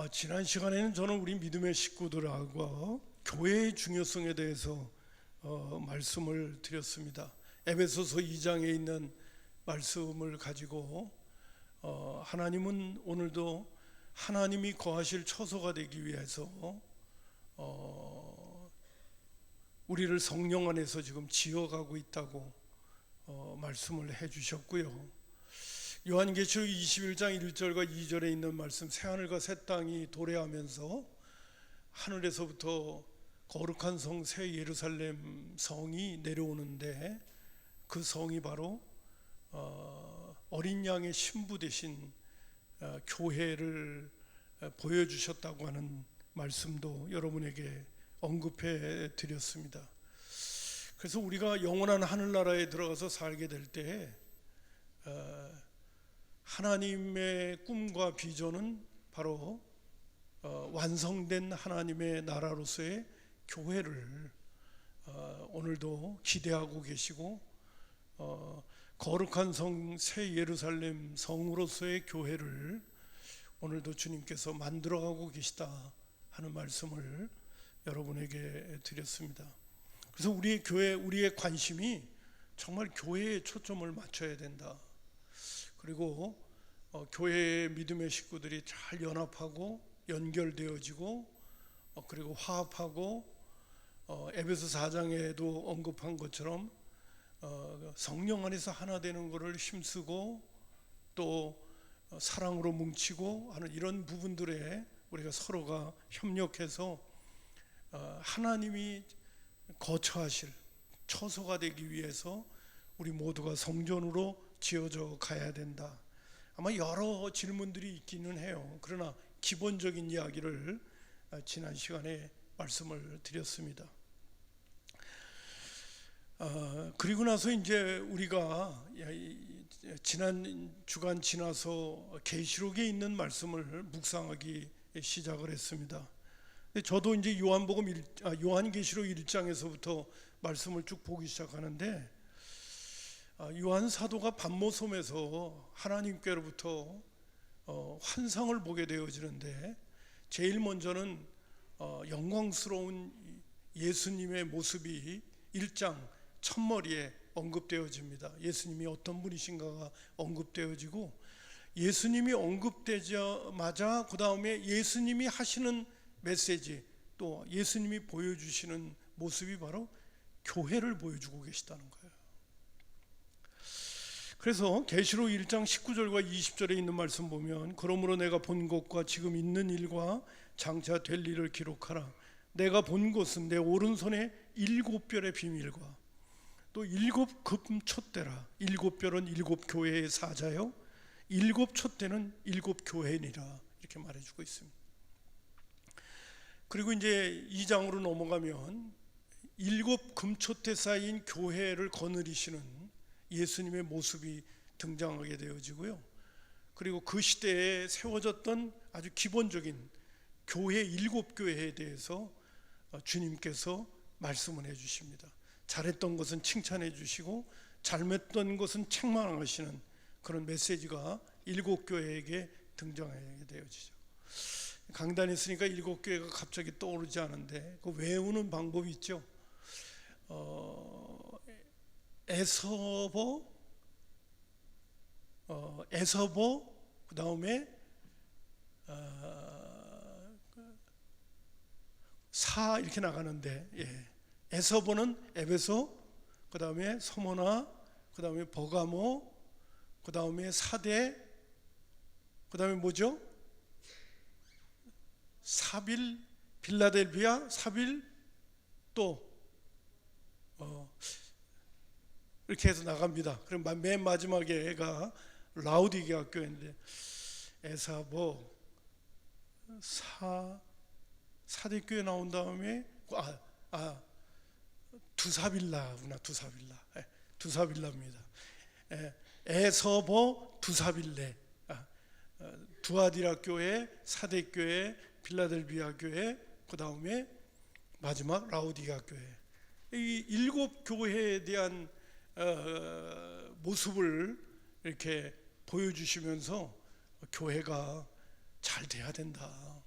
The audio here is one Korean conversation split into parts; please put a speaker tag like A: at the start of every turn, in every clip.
A: 지난 시간에는 저는 우리 믿음의 식구들하고 교회의 중요성에 대해서 말씀을 드렸습니다. 에베소서 2장에 있는 말씀을 가지고 하나님은 오늘도 하나님이 거하실 처소가 되기 위해서 우리를 성령 안에서 지금 지어가고 있다고 말씀을 해주셨고요. 요한계시록 21장 1절과 2절에 있는 말씀, 새하늘과 새 땅이 도래하면서 하늘에서부터 거룩한 성 새 예루살렘 성이 내려오는데, 그 성이 바로 어린 양의 신부 되신 교회를 보여주셨다고 하는 말씀도 여러분에게 언급해 드렸습니다. 그래서 우리가 영원한 하늘나라에 들어가서 살게 될 때 하나님의 꿈과 비전은 바로 완성된 하나님의 나라로서의 교회를 오늘도 기대하고 계시고, 거룩한 성 새 예루살렘 성으로서의 교회를 오늘도 주님께서 만들어가고 계시다 하는 말씀을 여러분에게 드렸습니다. 그래서 우리의 교회, 우리의 관심이 정말 교회에 초점을 맞춰야 된다. 그리고 교회의 믿음의 식구들이 잘 연합하고 연결되어지고 그리고 화합하고 에베소 4장에도 언급한 것처럼 성령 안에서 하나 되는 것을 힘쓰고 또 사랑으로 뭉치고 하는 이런 부분들에 우리가 서로가 협력해서 하나님이 거처하실 처소가 되기 위해서 우리 모두가 성전으로 지어져 가야 된다. 아마 여러 질문들이 있기는 해요. 그러나 기본적인 이야기를 지난 시간에 말씀을 드렸습니다. 그리고 나서 이제 우리가 지난 주간 지나서 계시록에 있는 말씀을 묵상하기 시작을 했습니다. 저도 이제 요한계시록 1장에서부터 말씀을 쭉 보기 시작하는데, 요한 사도가 반모섬에서 하나님께로부터 환상을 보게 되어지는데, 제일 먼저는 영광스러운 예수님의 모습이 1장 첫머리에 언급되어집니다. 예수님이 어떤 분이신가가 언급되어지고, 예수님이 언급되자마자 그 다음에 예수님이 하시는 메시지, 또 예수님이 보여주시는 모습이 바로 교회를 보여주고 계시다는 거예요. 그래서 계시록 1장 19절과 20절에 있는 말씀 보면, 그러므로 내가 본 것과 지금 있는 일과 장차 될 일을 기록하라. 내가 본 것은 내 오른손에 7별의 비밀과 또 7금 촛대라. 7별은 7교회의 사자요, 7촛대는 7교회니라, 이렇게 말해주고 있습니다. 그리고 이제 2장으로 넘어가면 7금촛대 쌓인 교회를 거느리시는 예수님의 모습이 등장하게 되어지고요. 그리고 그 시대에 세워졌던 아주 기본적인 교회 7교회에 대해서 주님께서 말씀을 해주십니다. 잘했던 것은 칭찬해 주시고 잘못했던 것은 책망하시는 그런 메시지가 7교회에게 등장하게 되어지죠. 강단에 있으니까 7교회가 갑자기 떠오르지 않은데, 그 외우는 방법이 있죠. 에서보, 그 다음에 사 이렇게 나가는데, 에서보는 에베소, 그 다음에 서모나, 그 다음에 버가모, 그 다음에 사대, 그 다음에 뭐죠? 사빌, 빌라델비아, 사빌, 또 이렇게 해서 나갑니다. 그럼 맨 마지막에가 라우디게아 교회인데, 에사보, 사대교회 나온 다음에 두사빌라구나. 두사빌라입니다. 에서보, 두사빌레, 두아디라 교회, 사대교회, 빌라델비아 교회, 그 다음에 마지막 라우디게아 교회. 이 7교회에 대한 모습을 이렇게 보여주시면서 교회가 잘 돼야 된다.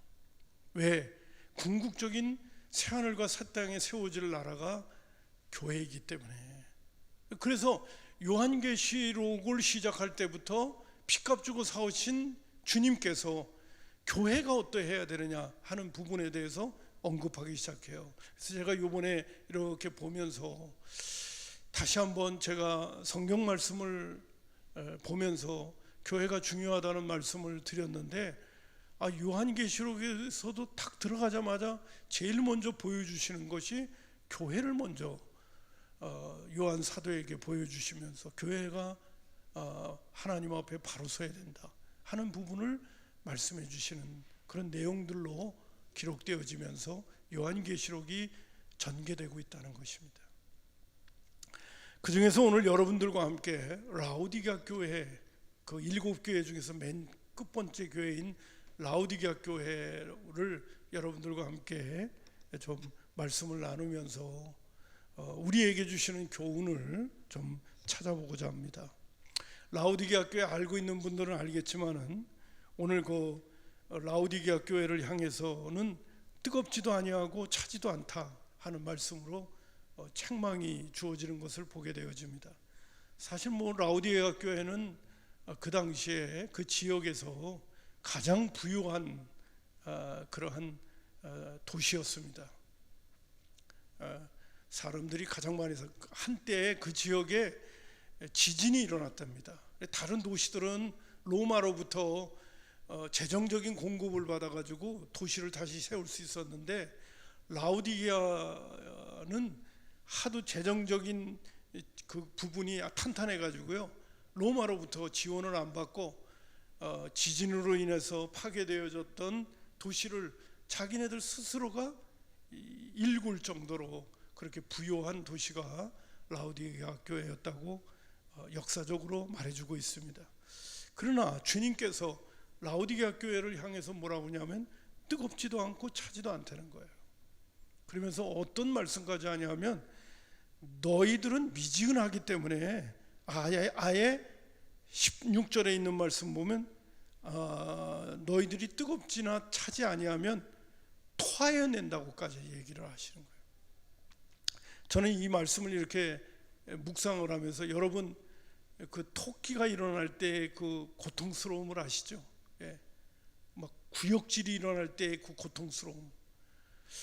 A: 왜? 궁극적인 새하늘과 새 땅에 세워질 나라가 교회이기 때문에. 그래서 요한계시록을 시작할 때부터 피값 주고 사오신 주님께서 교회가 어떠해야 되느냐 하는 부분에 대해서 언급하기 시작해요. 그래서 제가 이번에 이렇게 보면서 다시 한번 제가 성경 말씀을 보면서 교회가 중요하다는 말씀을 드렸는데, 요한계시록에서도 탁 들어가자마자 제일 먼저 보여주시는 것이 교회를 먼저 요한 사도에게 보여주시면서 교회가 하나님 앞에 바로 서야 된다 하는 부분을 말씀해 주시는 그런 내용들로 기록되어지면서 요한계시록이 전개되고 있다는 것입니다. 그 중에서 오늘 여러분들과 함께 라오디게아 교회, 그 7교회 중에서 맨 끝번째 교회인 라오디게아 교회를 여러분들과 함께 좀 말씀을 나누면서 우리에게 주시는 교훈을 좀 찾아보고자 합니다. 라오디게아 교회 알고 있는 분들은 알겠지만은 오늘 그 라오디게아 교회를 향해서는 뜨겁지도 아니하고 차지도 않다 하는 말씀으로 책망이 주어지는 것을 보게 되어집니다. 사실 라오디게아 교회는 그 당시에 그 지역에서 가장 부유한 그러한 도시였습니다. 사람들이 가장 많이 한때 그 지역에 지진이 일어났답니다. 다른 도시들은 로마로부터 재정적인 공급을 받아가지고 도시를 다시 세울 수 있었는데 라오디게아는 하도 재정적인 그 부분이 탄탄해가지고요, 로마로부터 지원을 안 받고 지진으로 인해서 파괴되어졌던 도시를 자기네들 스스로가 일굴 정도로 그렇게 부유한 도시가 라오디게아 교회였다고 역사적으로 말해주고 있습니다. 그러나 주님께서 라오디게아 교회를 향해서 뭐라고 하냐면 뜨겁지도 않고 차지도 않다는 거예요. 그러면서 어떤 말씀까지 하냐면 너희들은 미지근하기 때문에 아예 16절에 있는 말씀 보면 너희들이 뜨겁지나 차지 아니하면 토하여 낸다고까지 얘기를 하시는 거예요. 저는 이 말씀을 이렇게 묵상을 하면서 여러분 그 토끼가 일어날 때 그 고통스러움을 아시죠? 예. 막 구역질이 일어날 때 그 고통스러움.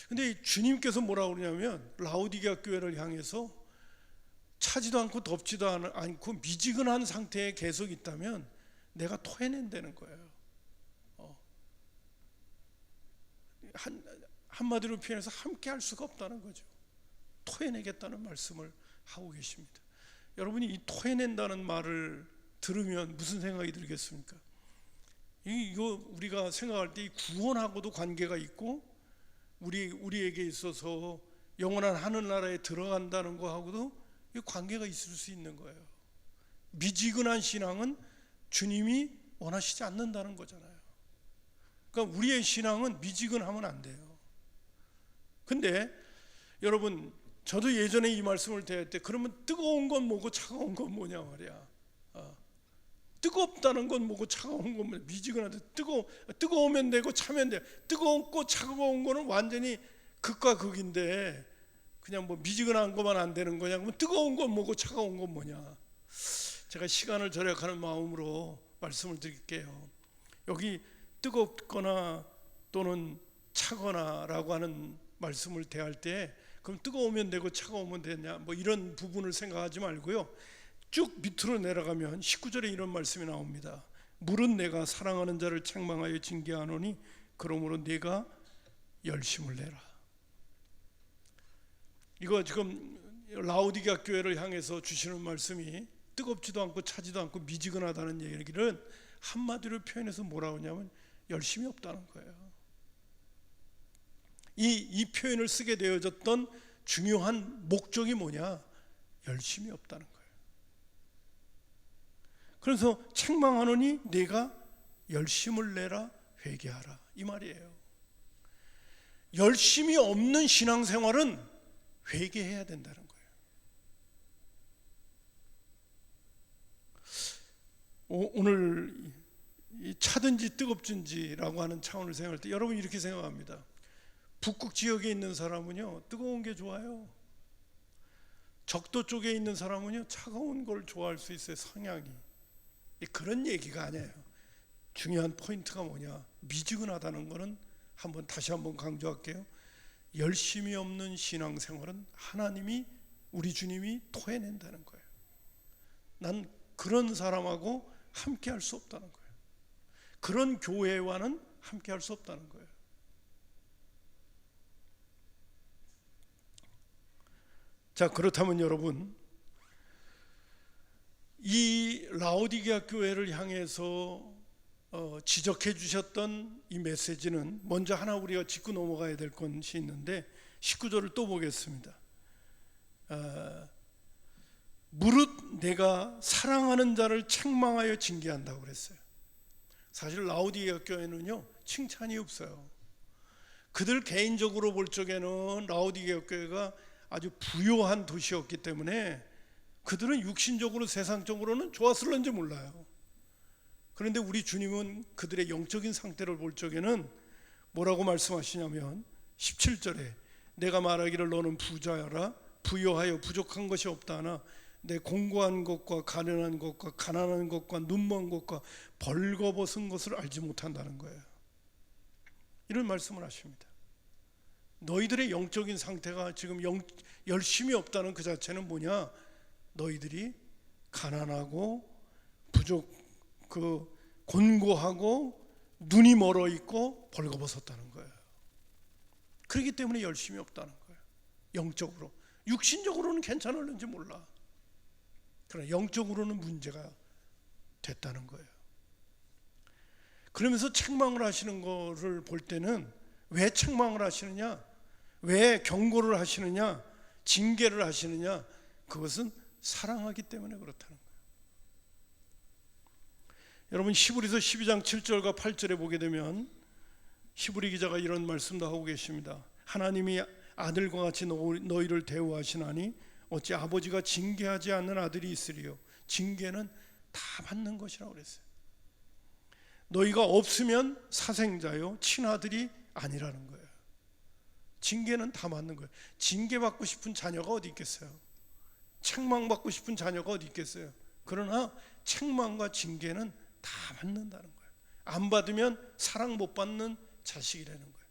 A: 근데 주님께서 뭐라고 그러냐면 라오디게아 교회를 향해서 차지도 않고 덥지도 않고 미지근한 상태에 계속 있다면 내가 토해낸다는 거예요. 한마디로 표현해서 함께 할 수가 없다는 거죠. 토해내겠다는 말씀을 하고 계십니다. 여러분이 이 토해낸다는 말을 들으면 무슨 생각이 들겠습니까? 이거 우리가 생각할 때 이 구원하고도 관계가 있고 우리에게 있어서 영원한 하늘나라에 들어간다는 거하고도 관계가 있을 수 있는 거예요. 미지근한 신앙은 주님이 원하시지 않는다는 거잖아요. 그러니까 우리의 신앙은 미지근하면 안 돼요. 근데 여러분, 저도 예전에 이 말씀을 대할 때 그러면 뜨거운 건 뭐고 차가운 건 뭐냐 말이야. 뜨겁다는 건 뭐고 차가운 건 뭐냐. 미지근한데 뜨거우면 되고 차면 돼. 뜨겁고 차가운 거는 완전히 극과 극인데 그냥 미지근한 것만 안 되는 거냐. 그러면 뜨거운 건 뭐고 차가운 건 뭐냐. 제가 시간을 절약하는 마음으로 말씀을 드릴게요. 여기 뜨겁거나 또는 차거나 라고 하는 말씀을 대할 때 그럼 뜨거우면 되고 차가우면 되냐 이런 부분을 생각하지 말고요, 쭉 밑으로 내려가면 19절에 이런 말씀이 나옵니다. 물은 내가 사랑하는 자를 책망하여 징계하노니 그러므로 네가 열심을 내라. 이거 지금 라오디게아 교회를 향해서 주시는 말씀이 뜨겁지도 않고 차지도 않고 미지근하다는 얘기는 한마디로 표현해서 뭐라고 하냐면 열심이 없다는 거예요. 이 표현을 쓰게 되어졌던 중요한 목적이 뭐냐? 열심이 없다는 거예요. 그래서 책망하노니 네가 열심을 내라, 회개하라, 이 말이에요. 열심이 없는 신앙생활은 회개해야 된다는 거예요. 오늘 이 차든지 뜨겁든지라고 하는 차원을 생각할 때 여러분 이렇게 생각합니다. 북극 지역에 있는 사람은요 뜨거운 게 좋아요. 적도 쪽에 있는 사람은요 차가운 걸 좋아할 수 있어요. 성향이. 그런 얘기가 아니에요. 중요한 포인트가 뭐냐, 미지근하다는 거는 다시 한번 강조할게요. 열심이 없는 신앙생활은 하나님이, 우리 주님이 토해낸다는 거예요. 난 그런 사람하고 함께 할 수 없다는 거예요. 그런 교회와는 함께 할 수 없다는 거예요. 자, 그렇다면 여러분, 이 라오디게아 교회를 향해서 지적해 주셨던 이 메시지는 먼저 하나 우리가 짚고 넘어가야 될 것이 있는데 19절을 또 보겠습니다. 무릇 내가 사랑하는 자를 책망하여 징계한다고 그랬어요. 사실 라오디게아 교회는요 칭찬이 없어요. 그들 개인적으로 볼 적에는 라오디게아 교회가 아주 부요한 도시였기 때문에 그들은 육신적으로 세상적으로는 좋았을런지 몰라요. 그런데 우리 주님은 그들의 영적인 상태를 볼 적에는 뭐라고 말씀하시냐면 17절에 내가 말하기를 너는 부자여라 부요하여 부족한 것이 없다 하나 내 공고한 것과 가련한 것과 가난한 것과 눈먼 것과 벌거벗은 것을 알지 못한다는 거예요. 이런 말씀을 하십니다. 너희들의 영적인 상태가 지금 열심이 없다는 그 자체는 뭐냐, 너희들이 가난하고 곤고하고 눈이 멀어 있고 벌거벗었다는 거예요. 그렇기 때문에 열심이 없다는 거예요. 영적으로. 육신적으로는 괜찮을는지 몰라. 그러나 영적으로는 문제가 됐다는 거예요. 그러면서 책망을 하시는 거를 볼 때는 왜 책망을 하시느냐, 왜 경고를 하시느냐, 징계를 하시느냐, 그것은 사랑하기 때문에 그렇다는 거예요. 여러분 히브리서 12장 7절과 8절에 보게 되면 히브리 기자가 이런 말씀도 하고 계십니다. 하나님이 아들과 같이 너희를 대우하시나니 어찌 아버지가 징계하지 않는 아들이 있으리요. 징계는 다 받는 것이라고 그랬어요. 너희가 없으면 사생자요 친아들이 아니라는 거예요. 징계는 다 받는 거예요. 징계받고 싶은 자녀가 어디 있겠어요? 책망받고 싶은 자녀가 어디 있겠어요? 그러나 책망과 징계는 다 받는다는 거예요. 안 받으면 사랑 못 받는 자식이라는 거예요.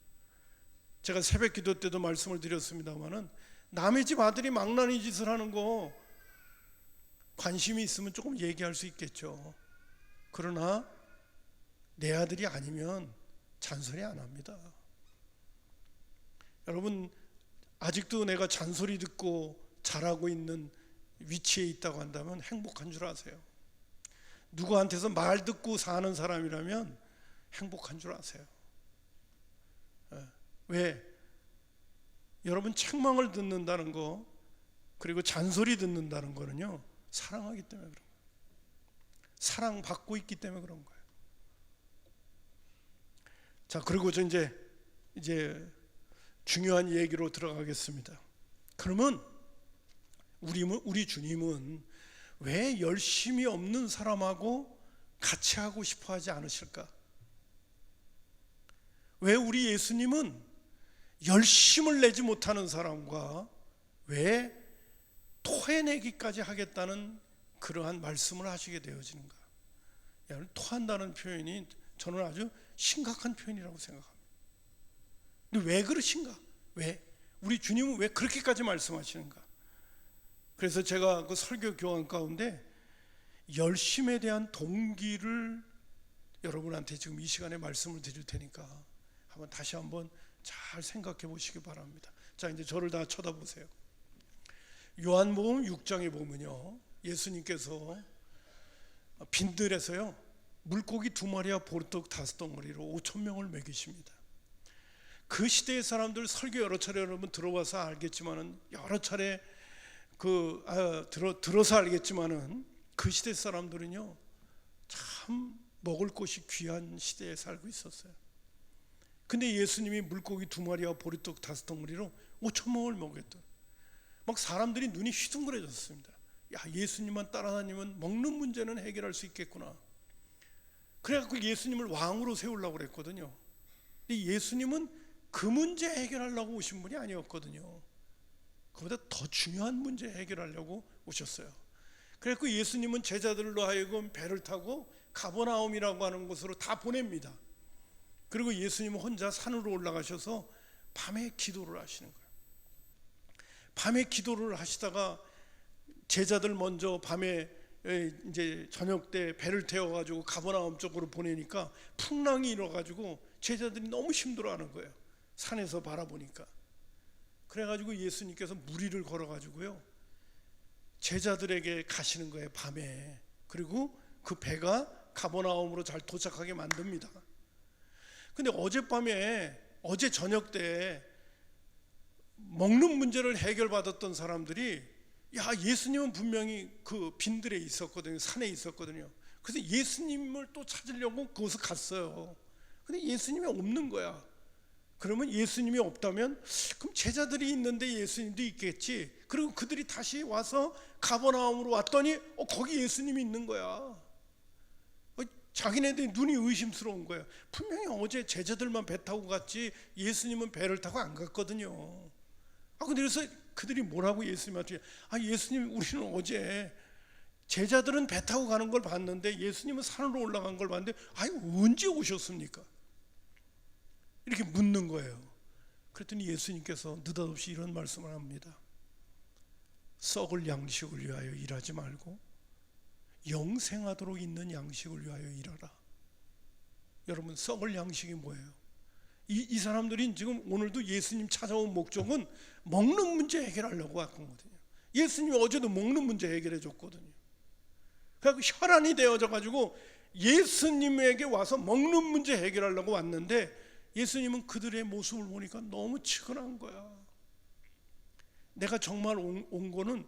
A: 제가 새벽 기도 때도 말씀을 드렸습니다마는 남의 집 아들이 망나니 짓을 하는 거 관심이 있으면 조금 얘기할 수 있겠죠. 그러나 내 아들이 아니면 잔소리 안 합니다. 여러분 아직도 내가 잔소리 듣고 자라고 있는 위치에 있다고 한다면 행복한 줄 아세요. 누구한테서 말 듣고 사는 사람이라면 행복한 줄 아세요. 왜? 여러분 책망을 듣는다는 거 그리고 잔소리 듣는다는 거는요 사랑하기 때문에 그런 거예요. 사랑받고 있기 때문에 그런 거예요. 자, 그리고 저 이제 중요한 얘기로 들어가겠습니다. 그러면 우리 주님은 왜 열심히 없는 사람하고 같이 하고 싶어 하지 않으실까? 왜 우리 예수님은 열심을 내지 못하는 사람과 왜 토해내기까지 하겠다는 그러한 말씀을 하시게 되어지는가? 토한다는 표현이 저는 아주 심각한 표현이라고 생각합니다. 근데 왜 그러신가? 왜? 우리 주님은 왜 그렇게까지 말씀하시는가? 그래서 제가 그 설교 교환 가운데 열심에 대한 동기를 여러분한테 지금 이 시간에 말씀을 드릴 테니까 다시 한번 잘 생각해 보시기 바랍니다. 자, 이제 저를 다 쳐다보세요. 요한복음 6장에 보면요, 예수님께서 빈들에서요 물고기 2마리와 보리떡 5덩어리로 5,000명을 먹이십니다. 그 시대의 사람들 설교 여러 차례 여러분 들어봐서 알겠지만은 여러 차례 들어서 알겠지만은 그 시대 사람들은요 참 먹을 것이 귀한 시대에 살고 있었어요. 근데 예수님이 물고기 2마리와 보리떡 5덩어리로 5,000명을 먹였던 막 사람들이 눈이 휘둥그레졌습니다. 야, 예수님만 따라다니면 먹는 문제는 해결할 수 있겠구나. 그래갖고 예수님을 왕으로 세우려고 그랬거든요. 근데 예수님은 그 문제 해결하려고 오신 분이 아니었거든요. 그보다 더 중요한 문제 해결하려고 오셨어요. 그래갖고 예수님은 제자들로 하여금 배를 타고 가버나움이라고 하는 곳으로 다 보냅니다. 그리고 예수님은 혼자 산으로 올라가셔서 밤에 기도를 하시는 거예요. 밤에 기도를 하시다가 제자들 먼저 밤에 이제 저녁 때 배를 태워가지고 가버나움 쪽으로 보내니까 풍랑이 일어가지고 제자들이 너무 힘들어하는 거예요. 산에서 바라보니까. 그래가지고 예수님께서 무리를 걸어가지고요 제자들에게 가시는 거예요, 밤에. 그리고 그 배가 가버나움으로 잘 도착하게 만듭니다. 근데 어제 저녁 때 먹는 문제를 해결받았던 사람들이, 야, 예수님은 분명히 그 빈들에 있었거든요. 산에 있었거든요. 그래서 예수님을 또 찾으려고 그곳을 갔어요. 근데 예수님이 없는 거야. 그러면 예수님이 없다면 그럼 제자들이 있는데 예수님도 있겠지. 그리고 그들이 다시 와서 가버나움으로 왔더니 거기 예수님이 있는 거야. 자기네들이 눈이 의심스러운 거예요. 분명히 어제 제자들만 배 타고 갔지 예수님은 배를 타고 안 갔거든요. 근데 그래서 그들이 뭐라고 예수님한테, 예수님, 우리는 어제 제자들은 배 타고 가는 걸 봤는데 예수님은 산으로 올라간 걸 봤는데 언제 오셨습니까? 이렇게 묻는 거예요. 그랬더니 예수님께서 느닷없이 이런 말씀을 합니다. 썩을 양식을 위하여 일하지 말고 영생하도록 있는 양식을 위하여 일하라. 여러분, 썩을 양식이 뭐예요? 이 사람들이 지금 오늘도 예수님 찾아온 목적은 먹는 문제 해결하려고 왔거든요. 예수님이 어제도 먹는 문제 해결해 줬거든요. 그래서 혈안이 되어져 가지고 예수님에게 와서 먹는 문제 해결하려고 왔는데 예수님은 그들의 모습을 보니까 너무 측은한 거야. 내가 정말 온 거는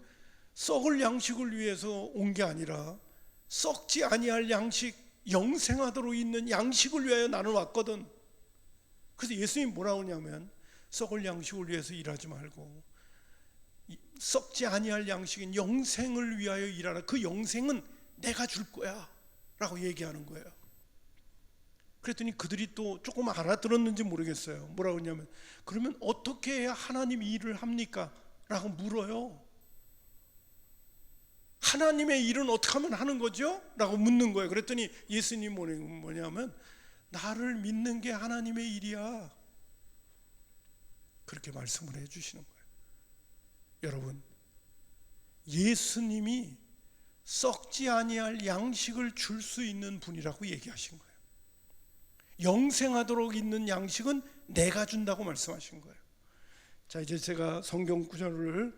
A: 썩을 양식을 위해서 온 게 아니라 썩지 아니할 양식, 영생하도록 있는 양식을 위하여 나는 왔거든. 그래서 예수님이 뭐라고 하냐면 썩을 양식을 위해서 일하지 말고 썩지 아니할 양식인 영생을 위하여 일하라. 그 영생은 내가 줄 거야 라고 얘기하는 거예요. 그랬더니 그들이 또 조금 알아들었는지 모르겠어요. 뭐라고 하냐면, 그러면 어떻게 해야 하나님 일을 합니까? 라고 물어요. 하나님의 일은 어떻게 하면 하는 거죠? 라고 묻는 거예요. 그랬더니 예수님이 뭐냐면, 나를 믿는 게 하나님의 일이야. 그렇게 말씀을 해주시는 거예요. 여러분, 예수님이 썩지 아니할 양식을 줄 수 있는 분이라고 얘기하신 거예요. 영생하도록 있는 양식은 내가 준다고 말씀하신 거예요. 자, 이제 제가 성경 구절을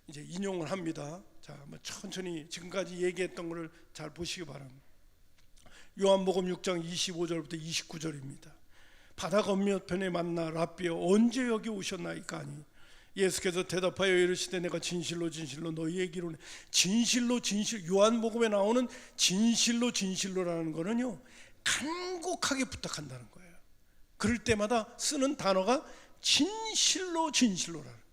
A: 이제 인용을 합니다. 자, 천천히 지금까지 얘기했던 것을 잘 보시기 바랍니다. 요한복음 6장 25절부터 29절입니다. 바다 건너편에 만나 랍비여 언제 여기 오셨나이까 하니 예수께서 대답하여 이르시되 내가 진실로 진실로 너희에게 이르노니. 진실로 진실, 요한복음에 나오는 진실로 진실로라는 거는요 간곡하게 부탁한다는 거예요. 그럴 때마다 쓰는 단어가 진실로 진실로라는 거예요.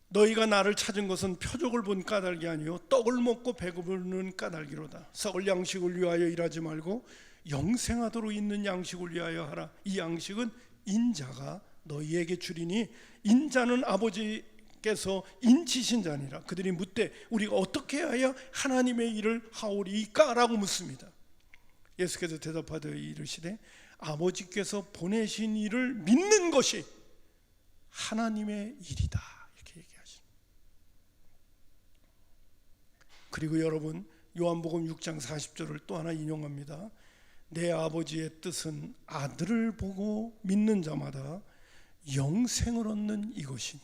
A: 너희가 나를 찾은 것은 표적을 본 까닭이 아니요 떡을 먹고 배고프는 까닭이로다. 썩을 양식을 위하여 일하지 말고 영생하도록 있는 양식을 위하여 하라. 이 양식은 인자가 너희에게 주리니 인자는 아버지께서 인치신 자니라. 그들이 묻되 우리가 어떻게 하여 하나님의 일을 하오리까? 라고 묻습니다. 예수께서 대답하되 이르시되 아버지께서 보내신 일을 믿는 것이 하나님의 일이다. 이렇게 얘기하십니다. 그리고 여러분, 요한복음 6장 40절을 또 하나 인용합니다. 내 아버지의 뜻은 아들을 보고 믿는 자마다 영생을 얻는 이것이니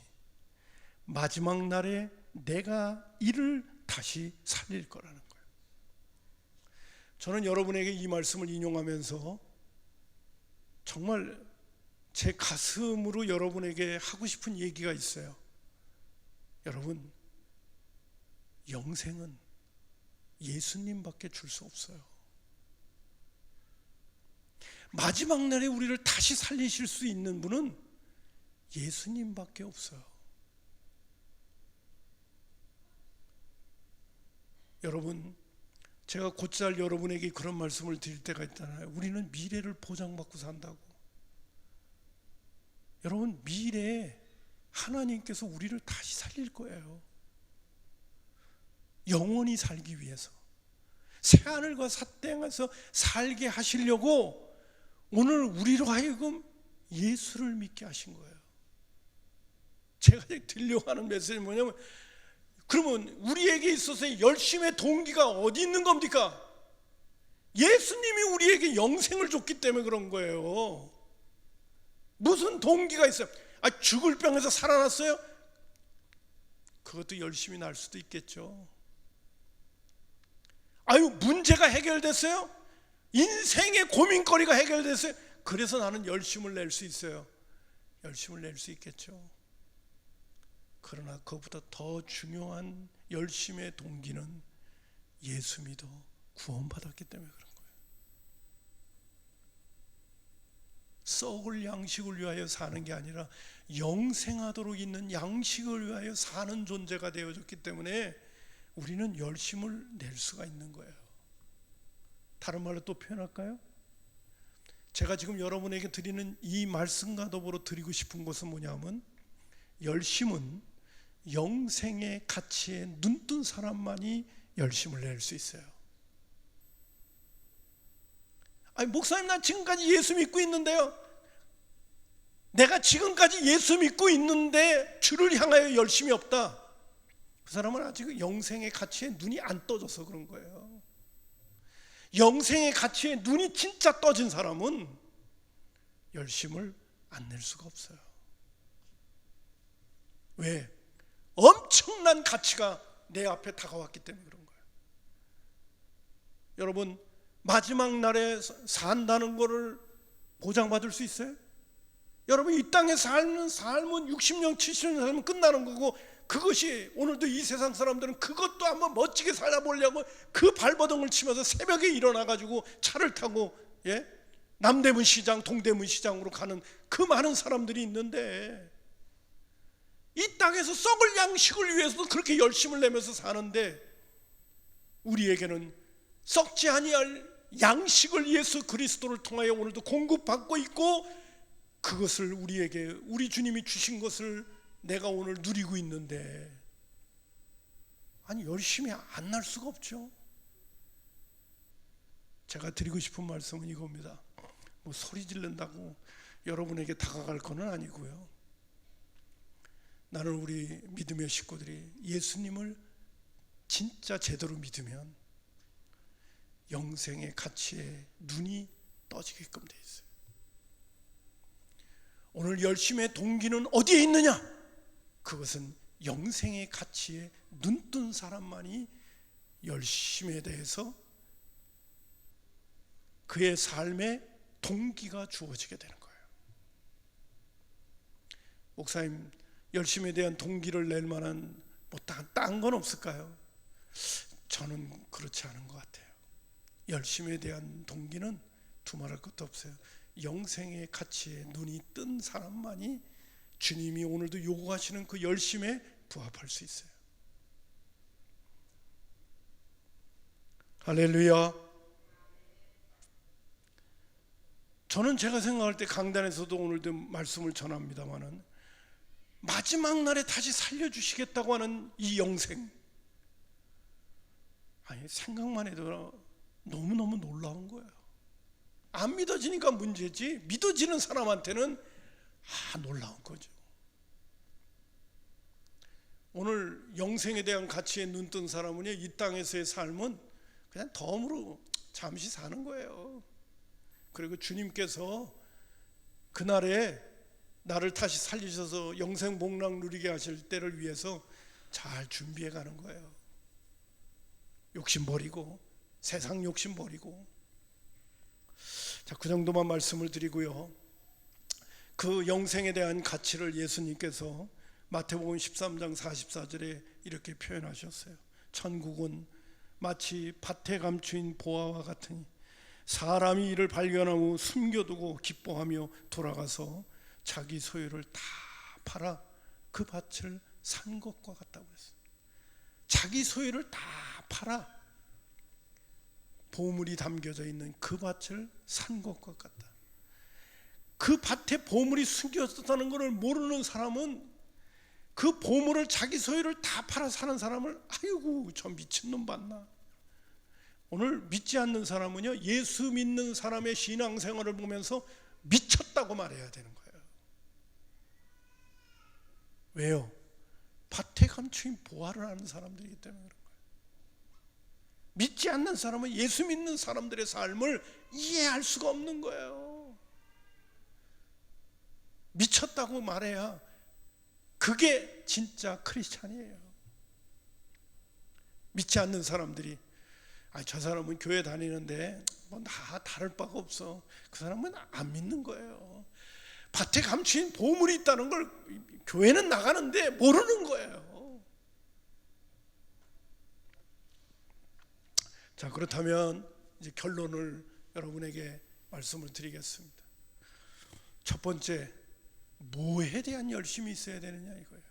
A: 마지막 날에 내가 이를 다시 살릴 거라는 거예요. 저는 여러분에게 이 말씀을 인용하면서 정말 제 가슴으로 여러분에게 하고 싶은 얘기가 있어요. 여러분, 영생은 예수님밖에 줄 수 없어요. 마지막 날에 우리를 다시 살리실 수 있는 분은 예수님밖에 없어요. 여러분, 제가 곧잘 여러분에게 그런 말씀을 드릴 때가 있잖아요. 우리는 미래를 보장받고 산다고. 여러분, 미래에 하나님께서 우리를 다시 살릴 거예요. 영원히 살기 위해서, 새하늘과 새 땅에서 살게 하시려고 오늘 우리로 하여금 예수를 믿게 하신 거예요. 제가 드리려고 하는 메시지는 뭐냐면, 그러면 우리에게 있어서의 열심의 동기가 어디 있는 겁니까? 예수님이 우리에게 영생을 줬기 때문에 그런 거예요. 무슨 동기가 있어요? 죽을 병에서 살아났어요? 그것도 열심히 날 수도 있겠죠. 문제가 해결됐어요? 인생의 고민거리가 해결됐어요? 그래서 나는 열심을 낼 수 있어요. 열심을 낼 수 있겠죠. 그러나 그것보다 더 중요한 열심의 동기는 예수 믿어 구원받았기 때문에 그런 거예요. 썩을 양식을 위하여 사는 게 아니라 영생하도록 있는 양식을 위하여 사는 존재가 되어졌기 때문에 우리는 열심을 낼 수가 있는 거예요. 다른 말로 또 표현할까요? 제가 지금 여러분에게 드리는 이 말씀과 더불어 드리고 싶은 것은 뭐냐면, 열심은 영생의 가치에 눈뜬 사람만이 열심을 낼 수 있어요. 목사님, 난 지금까지 예수 믿고 있는데요. 내가 지금까지 예수 믿고 있는데 주를 향하여 열심이 없다. 그 사람은 아직 영생의 가치에 눈이 안 떠져서 그런 거예요. 영생의 가치에 눈이 진짜 떠진 사람은 열심을 안 낼 수가 없어요. 왜? 엄청난 가치가 내 앞에 다가왔기 때문에 그런 거예요. 여러분, 마지막 날에 산다는 것을 보장받을 수 있어요? 여러분, 이 땅에 삶은 60년 70년 살면 끝나는 거고, 그것이 오늘도 이 세상 사람들은 그것도 한번 멋지게 살아보려고 그 발버둥을 치면서 새벽에 일어나가지고 차를 타고 남대문 시장, 동대문 시장으로 가는 그 많은 사람들이 있는데, 이 땅에서 썩을 양식을 위해서도 그렇게 열심을 내면서 사는데, 우리에게는 썩지 아니할 양식을 예수 그리스도를 통하여 오늘도 공급받고 있고, 그것을 우리에게 우리 주님이 주신 것을 내가 오늘 누리고 있는데, 열심히 안 날 수가 없죠. 제가 드리고 싶은 말씀은 이겁니다. 소리 지른다고 여러분에게 다가갈 건 아니고요. 나는 우리 믿음의 식구들이 예수님을 진짜 제대로 믿으면 영생의 가치에 눈이 떠지게끔 돼 있어요. 오늘 열심의 동기는 어디에 있느냐? 그것은 영생의 가치에 눈뜬 사람만이 열심에 대해서 그의 삶에 동기가 주어지게 되는 거예요. 목사님, 열심에 대한 동기를 낼 만한 딴 건 없을까요? 저는 그렇지 않은 것 같아요. 열심에 대한 동기는 두말할 것도 없어요. 영생의 가치에 눈이 뜬 사람만이 주님이 오늘도 요구하시는 그 열심에 부합할 수 있어요. 할렐루야. 저는 제가 생각할 때 강단에서도 오늘도 말씀을 전합니다마는, 마지막 날에 다시 살려주시겠다고 하는 이 영생, 생각만 해도 너무너무 놀라운 거예요. 안 믿어지니까 문제지, 믿어지는 사람한테는 놀라운 거죠. 오늘 영생에 대한 가치에 눈뜬 사람은 이 땅에서의 삶은 그냥 덤으로 잠시 사는 거예요. 그리고 주님께서 그날에 나를 다시 살리셔서 영생 복락 누리게 하실 때를 위해서 잘 준비해 가는 거예요. 욕심 버리고, 세상 욕심 버리고. 자, 그 정도만 말씀을 드리고요. 그 영생에 대한 가치를 예수님께서 마태복음 13장 44절에 이렇게 표현하셨어요. 천국은 마치 밭에 감추인 보화와 같으니 사람이 이를 발견하고 숨겨두고 기뻐하며 돌아가서 자기 소유를 다 팔아 그 밭을 산 것과 같다고 했어요. 자기 소유를 다 팔아. 보물이 담겨져 있는 그 밭을 산 것과 같다. 그 밭에 보물이 숨겨졌다는 것을 모르는 사람은 그 보물을 자기 소유를 다 팔아 사는 사람을 아이고 저 미친놈 봤나. 오늘 믿지 않는 사람은요, 예수 믿는 사람의 신앙생활을 보면서 미쳤다고 말해야 되는 거예요. 왜요? 밭에 감추인 보화를 아는 사람들이기 때문에 그런 거예요. 믿지 않는 사람은 예수 믿는 사람들의 삶을 이해할 수가 없는 거예요. 미쳤다고 말해야 그게 진짜 크리스찬이에요. 믿지 않는 사람들이 저 사람은 교회 다니는데 뭐 다 다를 바가 없어. 그 사람은 안 믿는 거예요. 밭에 감추인 보물이 있다는 걸 교회는 나가는데 모르는 거예요. 자, 그렇다면 이제 결론을 여러분에게 말씀을 드리겠습니다. 첫 번째, 뭐에 대한 열심이 있어야 되느냐 이거예요.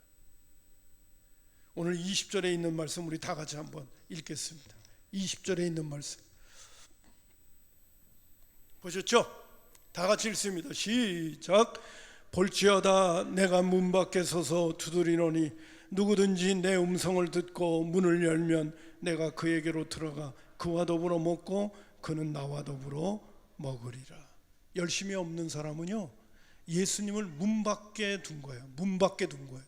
A: 오늘 20절에 있는 말씀 우리 다 같이 한번 읽겠습니다. 20절에 있는 말씀 보셨죠? 다 같이 읽습니다. 시작. 볼지어다 내가 문 밖에 서서 두드리노니 누구든지 내 음성을 듣고 문을 열면 내가 그에게로 들어가 그와 더불어 먹고 그는 나와 더불어 먹으리라. 열심이 없는 사람은요, 예수님을 문 밖에 둔 거예요. 문 밖에 둔 거예요.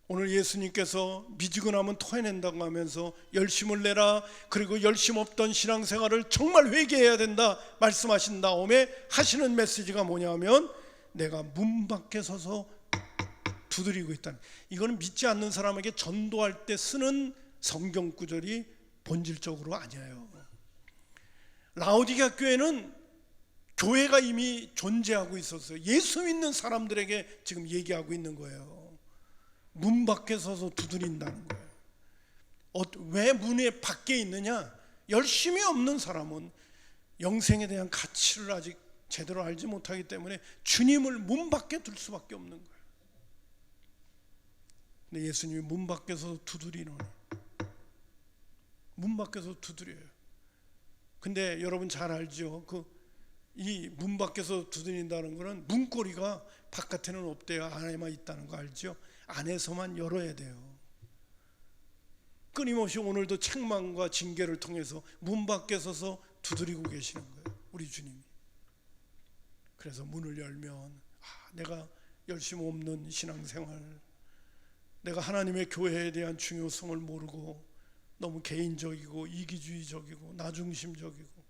A: 오늘 예수님께서 미지근하면 토해낸다고 하면서 열심을 내라, 그리고 열심 없던 신앙생활을 정말 회개해야 된다 말씀하신 다음에 하시는 메시지가 뭐냐면 내가 문 밖에 서서 두드리고 있다는, 이거는 믿지 않는 사람에게 전도할 때 쓰는 성경 구절이 본질적으로 아니에요. 라오디게아 교회는 교회가 이미 존재하고 있었어요. 예수 믿는 사람들에게 지금 얘기하고 있는 거예요. 문 밖에 서서 두드린다는 거예요. 왜 문에 밖에 있느냐? 열심히 없는 사람은 영생에 대한 가치를 아직 제대로 알지 못하기 때문에 주님을 문 밖에 둘 수밖에 없는 거예요. 근데 예수님이 문 밖에서 두드리노니, 문 밖에서 두드려요. 근데 여러분 잘 알죠? 이 문 밖에서 두드린다는 거는 문고리가 바깥에는 없대요. 안에만 있다는 거 알죠? 안에서만 열어야 돼요. 끊임없이 오늘도 책망과 징계를 통해서 문 밖에 서서 두드리고 계시는 거예요, 우리 주님이. 그래서 문을 열면 내가 열심 없는 신앙생활, 내가 하나님의 교회에 대한 중요성을 모르고 너무 개인적이고 이기주의적이고 나중심적이고,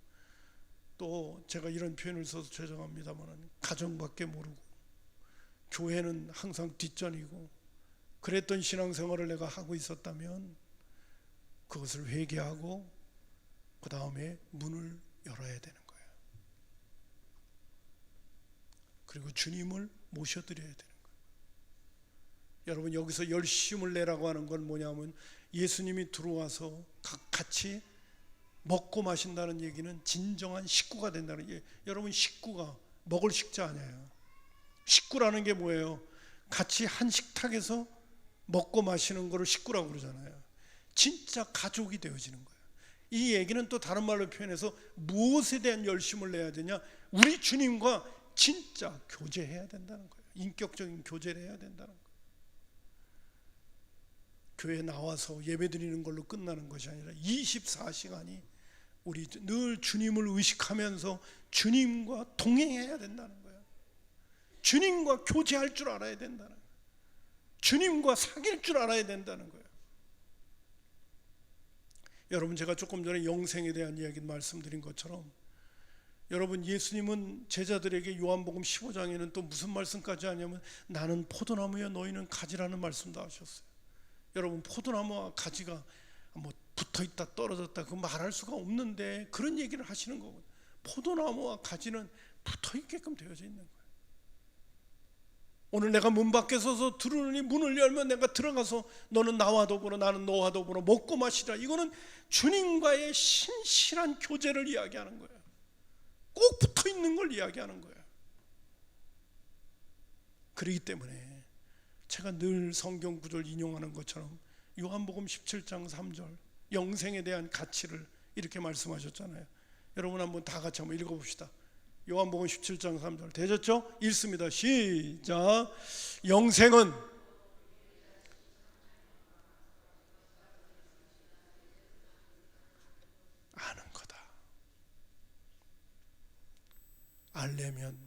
A: 또 제가 이런 표현을 써서 죄송합니다만 가정밖에 모르고 교회는 항상 뒷전이고 그랬던 신앙생활을 내가 하고 있었다면 그것을 회개하고 그 다음에 문을 열어야 되는 거예요. 그리고 주님을 모셔드려야 되는 거예요. 여러분, 여기서 열심을 내라고 하는 건 뭐냐면 예수님이 들어와서 같이 먹고 마신다는 얘기는 진정한 식구가 된다는 얘기예요. 여러분, 식구가 먹을 식자 아니에요. 식구라는 게 뭐예요? 같이 한 식탁에서 먹고 마시는 거를 식구라고 그러잖아요. 진짜 가족이 되어지는 거예요. 이 얘기는 또 다른 말로 표현해서 무엇에 대한 열심을 내야 되냐? 우리 주님과 진짜 교제해야 된다는 거예요. 인격적인 교제를 해야 된다는 거예요. 교회에 나와서 예배드리는 걸로 끝나는 것이 아니라 24시간이 우리 늘 주님을 의식하면서 주님과 동행해야 된다는 거예요. 주님과 교제할 줄 알아야 된다는 거예요. 주님과 사귈 줄 알아야 된다는 거예요. 여러분, 제가 조금 전에 영생에 대한 이야기 말씀드린 것처럼 여러분, 예수님은 제자들에게 요한복음 15장에는 또 무슨 말씀까지 하냐면 나는 포도나무여 너희는 가지라는 말씀도 하셨어요. 여러분, 포도나무와 가지가 뭐 붙어있다 떨어졌다 그 말할 수가 없는데 그런 얘기를 하시는 거거든요. 포도나무와 가지는 붙어있게끔 되어져 있는 거예요. 오늘 내가 문 밖에 서서 들으니 문을 열면 내가 들어가서 너는 나와 더불어 나는 너와 더불어 먹고 마시라. 이거는 주님과의 신실한 교제를 이야기하는 거예요. 꼭 붙어있는 걸 이야기하는 거예요. 그렇기 때문에 제가 늘 성경 구절 인용하는 것처럼 요한복음 17장 3절 영생에 대한 가치를 이렇게 말씀하셨잖아요. 여러분 한번 다 같이 한번 읽어봅시다. 요한복음 17장 3절 되셨죠? 읽습니다. 시작. 영생은 아는 거다. 알려면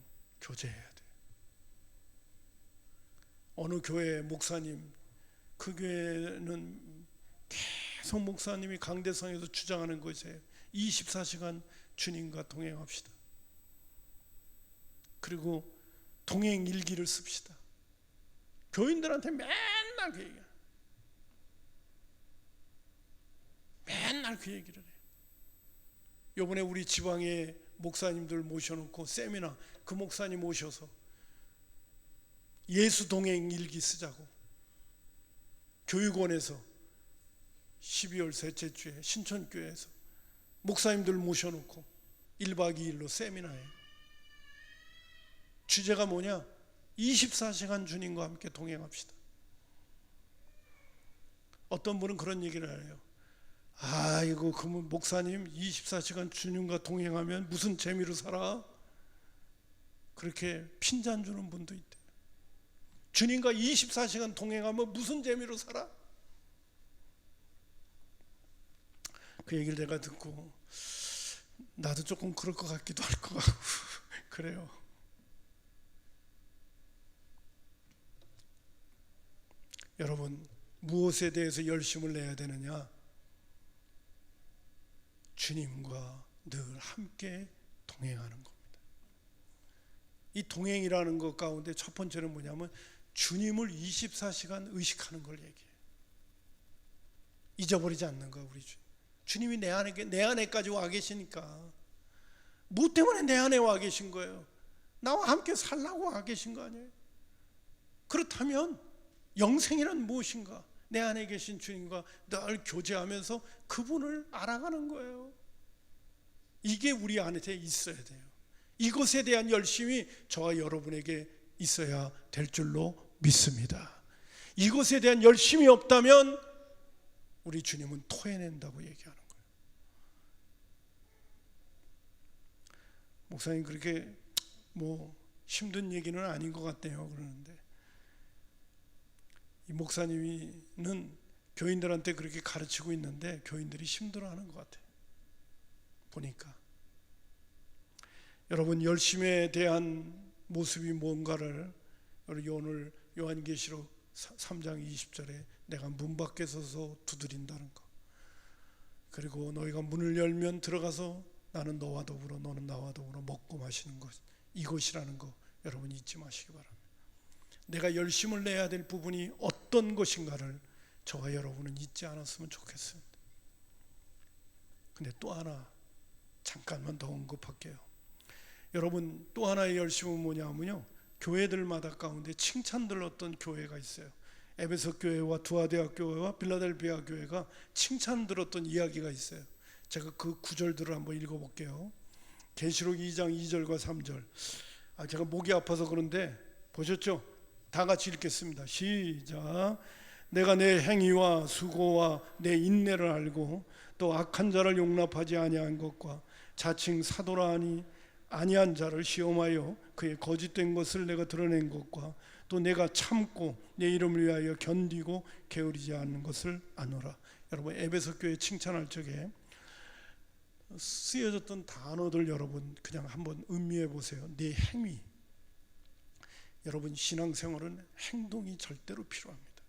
A: 교제해야 돼. 어느 교회 목사님, 그 교회는 계속 목사님이 강대상에서 주장하는 것이에요. 24시간 주님과 동행합시다. 그리고 동행 일기를 씁시다. 교인들한테 맨날 그 얘기야. 맨날 그 얘기를 해요. 요번에 우리 지방에 목사님들 모셔놓고 세미나, 그 목사님 모셔서 예수 동행 일기 쓰자고 교육원에서 12월 셋째 주에 신천교회에서 목사님들 모셔놓고 1박 2일로 세미나에 주제가 뭐냐? 24시간 주님과 함께 동행합시다. 어떤 분은 그런 얘기를 해요. 아이고, 그러면 목사님 24시간 주님과 동행하면 무슨 재미로 살아? 그렇게 핀잔 주는 분도 있대요. 주님과 24시간 동행하면 무슨 재미로 살아? 그 얘기를 내가 듣고 나도 조금 그럴 것 같기도 할 것 같고 그래요. 여러분, 무엇에 대해서 열심을 내야 되느냐? 주님과 늘 함께 동행하는 겁니다. 이 동행이라는 것 가운데 첫 번째는 뭐냐면 주님을 24시간 의식하는 걸 얘기해요. 잊어버리지 않는 거야, 우리 주님이 내 안에까지 와 계시니까. 뭐 때문에 내 안에 와 계신 거예요? 나와 함께 살라고 와 계신 거 아니에요? 그렇다면 영생이란 무엇인가? 내 안에 계신 주님과 늘 교제하면서 그분을 알아가는 거예요. 이게 우리 안에 있어야 돼요. 이것에 대한 열심이 저와 여러분에게 있어야 될 줄로 믿습니다. 이것에 대한 열심이 없다면 우리 주님은 토해낸다고 얘기하는 거예요. 목사님, 그렇게 뭐 힘든 얘기는 아닌 것 같네요 그러는데, 이 목사님은 교인들한테 그렇게 가르치고 있는데 교인들이 힘들어하는 것 같아요. 보니까 여러분, 열심에 대한 모습이 뭔가를 오늘 요한계시록 3장 20절에 내가 문 밖에 서서 두드린다는 거, 그리고 너희가 문을 열면 들어가서 나는 너와 더불어 너는 나와 더불어 먹고 마시는 것, 이것이라는 거 여러분 잊지 마시기 바랍니다. 내가 열심을 내야 될 부분이 어떤 것인가를 저와 여러분은 잊지 않았으면 좋겠습니다. 근데 또 하나 잠깐만 더 언급할게요. 여러분, 또 하나의 열심은 뭐냐면요, 교회들마다 가운데 칭찬 들었던 교회가 있어요. 에베소 교회와 두아데아 교회와 빌라델비아 교회가 칭찬 들었던 이야기가 있어요. 제가 그 구절들을 한번 읽어볼게요. 계시록 2장 2절과 3절. 제가 목이 아파서 그런데 보셨죠? 다 같이 읽겠습니다. 시작. 내가 내 행위와 수고와 내 인내를 알고 또 악한 자를 용납하지 아니한 것과 자칭 사도라 하니 아니한 자를 시험하여 그의 거짓된 것을 내가 드러낸 것과 또 내가 참고 내 이름을 위하여 견디고 게으르지 않는 것을 아노라. 여러분, 에베소 교회 칭찬할 적에 쓰여졌던 단어들 여러분 그냥 한번 음미해 보세요. 내 행위. 여러분, 신앙생활은 행동이 절대로 필요합니다.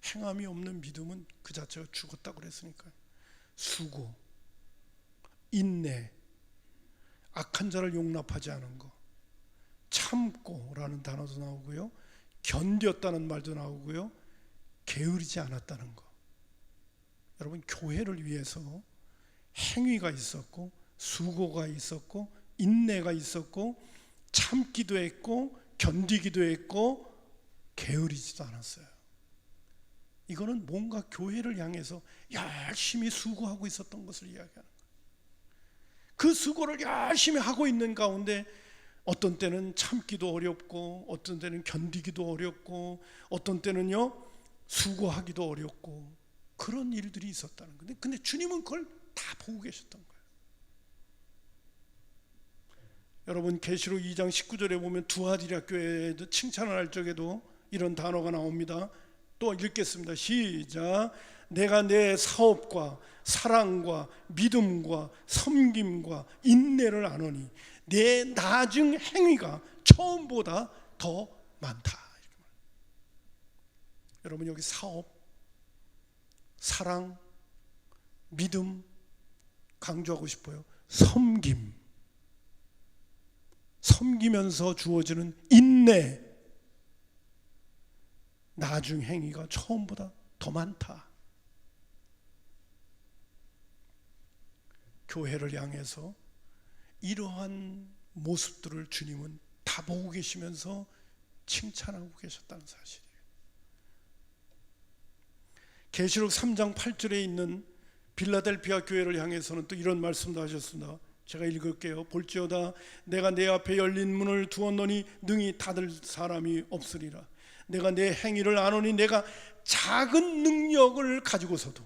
A: 행함이 없는 믿음은 그 자체가 죽었다고 그랬으니까요. 수고, 인내, 악한 자를 용납하지 않은 거, 참고라는 단어도 나오고요, 견뎠다는 말도 나오고요, 게으르지 않았다는 거. 여러분, 교회를 위해서 행위가 있었고 수고가 있었고 인내가 있었고 참기도 했고 견디기도 했고 게으르지도 않았어요. 이거는 뭔가 교회를 향해서 열심히 수고하고 있었던 것을 이야기하는 거예요. 그 수고를 열심히 하고 있는 가운데 어떤 때는 참기도 어렵고 어떤 때는 견디기도 어렵고 어떤 때는요 수고하기도 어렵고 그런 일들이 있었다는 건데, 근데 주님은 그걸 다 보고 계셨던 거예요. 여러분, 계시록 2장 19절에 보면 두아디라 교회에도 칭찬을 할 적에도 이런 단어가 나옵니다. 또 읽겠습니다. 시작. 내가 내 사업과 사랑과 믿음과 섬김과 인내를 아노니 내 나중 행위가 처음보다 더 많다. 여러분, 여기 사업, 사랑, 믿음 강조하고 싶어요. 섬기면서 주어지는 인내, 나중 행위가 처음보다 더 많다. 교회를 향해서 이러한 모습들을 주님은 다 보고 계시면서 칭찬하고 계셨다는 사실이에요. 계시록 3장 8절에 있는 빌라델피아 교회를 향해서는 또 이런 말씀도 하셨습니다. 제가 읽을게요. 볼지어다 내가 내 앞에 열린 문을 두었노니 능히 닫을 사람이 없으리라. 내가 내 행위를 아노니 내가 작은 능력을 가지고서도,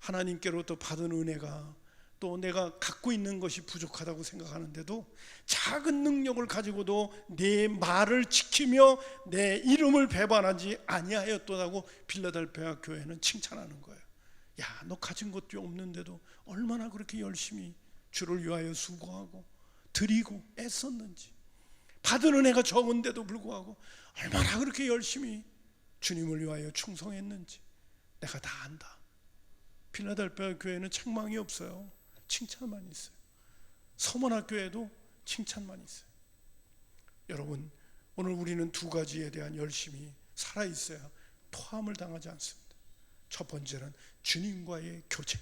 A: 하나님께로부터 받은 은혜가 또 내가 갖고 있는 것이 부족하다고 생각하는데도 작은 능력을 가지고도 내 말을 지키며 내 이름을 배반하지 아니하였다고 빌라델피아 교회는 칭찬하는 거예요. 야, 너 가진 것도 없는데도 얼마나 그렇게 열심히 주를 위하여 수고하고 드리고 애썼는지, 받은 은혜가 적은데도 불구하고 얼마나 그렇게 열심히 주님을 위하여 충성했는지 내가 다 안다. 필라델피아 교회는 책망이 없어요. 칭찬만 있어요. 서문학교에도 칭찬만 있어요. 여러분, 오늘 우리는 두 가지에 대한 열심이 살아있어야 포함을 당하지 않습니다. 첫 번째는 주님과의 교제,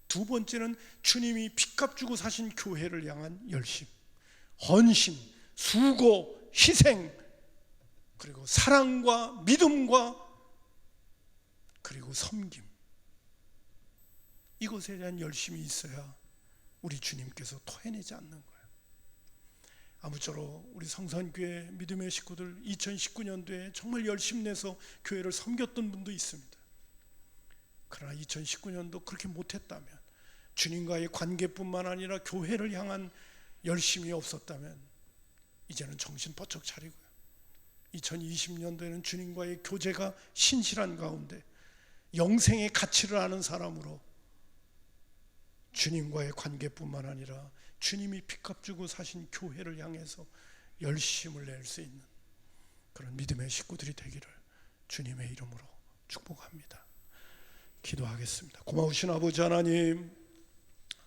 A: 두 번째는 주님이 핏값 주고 사신 교회를 향한 열심, 헌신, 수고, 희생, 그리고 사랑과 믿음과 그리고 섬김, 이것에 대한 열심이 있어야 우리 주님께서 토해내지 않는 거예요. 아무쪼록 우리 성산교회 믿음의 식구들 2019년도에 정말 열심 내서 교회를 섬겼던 분도 있습니다. 그러나 2019년도 그렇게 못했다면, 주님과의 관계뿐만 아니라 교회를 향한 열심이 없었다면 이제는 정신 번쩍 차리고요, 2020년도에는 주님과의 교제가 신실한 가운데 영생의 가치를 아는 사람으로 주님과의 관계뿐만 아니라 주님이 핏값 주고 사신 교회를 향해서 열심을 낼 수 있는 그런 믿음의 식구들이 되기를 주님의 이름으로 축복합니다. 기도하겠습니다. 고마우신 아버지 하나님,